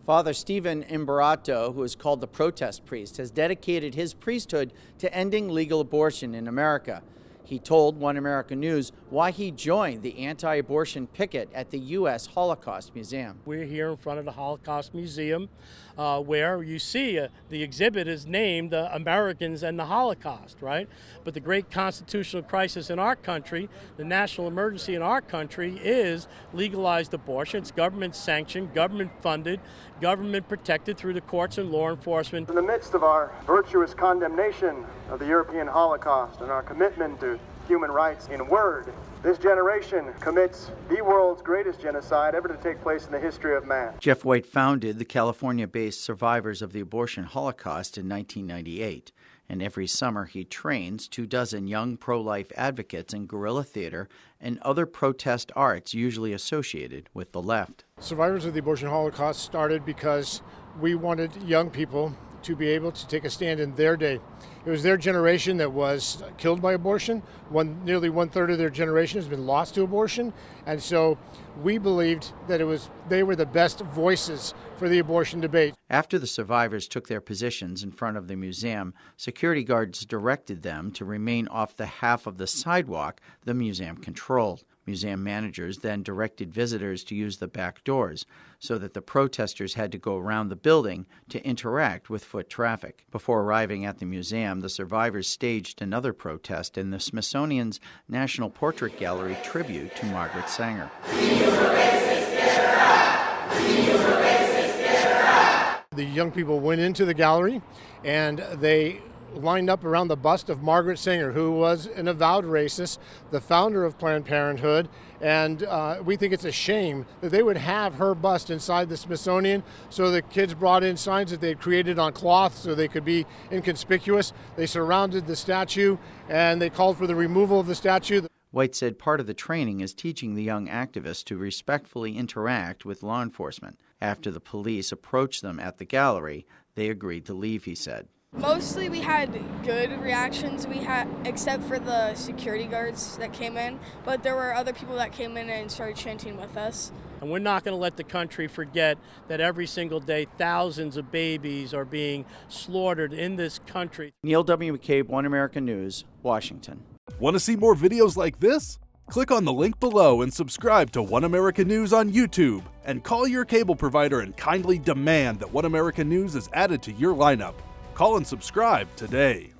Father Stephen Imbarato, who is called the protest priest, has dedicated his priesthood to ending legal abortion in America. He told One American News why he joined the anti-abortion picket at the U.S. Holocaust Museum. We're here in front of the Holcaust Museum where you see the exhibit is named Americans and the Holocaust, right? But the great constitutional crisis in our country, the national emergency in our country is legalized abortion. It's government sanctioned, government funded, government protected through the courts and law enforcement. In the midst of our virtuous condemnation of the European Holocaust and our commitment to human rights in word, this generation commits the world's greatest genocide ever to take place in the history of man. Jeff White founded the California-based Survivors of the Abortion Holocaust in 1998, and every summer he trains 24 young pro-life advocates in guerrilla theater and other protest arts usually associated with the left. Survivors of the Abortion Holocaust started because we wanted young people to be able to take a stand in their day. It was their generation that was killed by abortion. Nearly one-third of their generation has been lost to abortion. And so we believed that they were the best voices for the abortion debate. After the survivors took their positions in front of the museum, security guards directed them to remain off the half of the sidewalk the museum controlled. Museum managers then directed visitors to use the back doors so that the protesters had to go around the building to interact with foot traffic. Before arriving at the museum, the survivors staged another protest in the Smithsonian's National Portrait Gallery tribute to Margaret Sanger. The young people went into the gallery and they lined up around the bust of Margaret Sanger, who was an avowed racist, the founder of Planned Parenthood, and we think it's a shame that they would have her bust inside the Smithsonian. So the kids brought in signs that they had created on cloth so they could be inconspicuous. They surrounded the statue and they called for the removal of the statue. White said part of the training is teaching the young activists to respectfully interact with law enforcement. After the police approached them at the gallery, they agreed to leave, he said. Mostly we had good reactions, except for the security guards that came in, but there were other people that came in and started chanting with us. And we're not going to let the country forget that every single day thousands of babies are being slaughtered in this country. Neil W. McCabe, One American News, Washington. Want to see more videos like this? Click on the link below and subscribe to One American News on YouTube. And call your cable provider and kindly demand that One American News is added to your lineup. Call and subscribe today.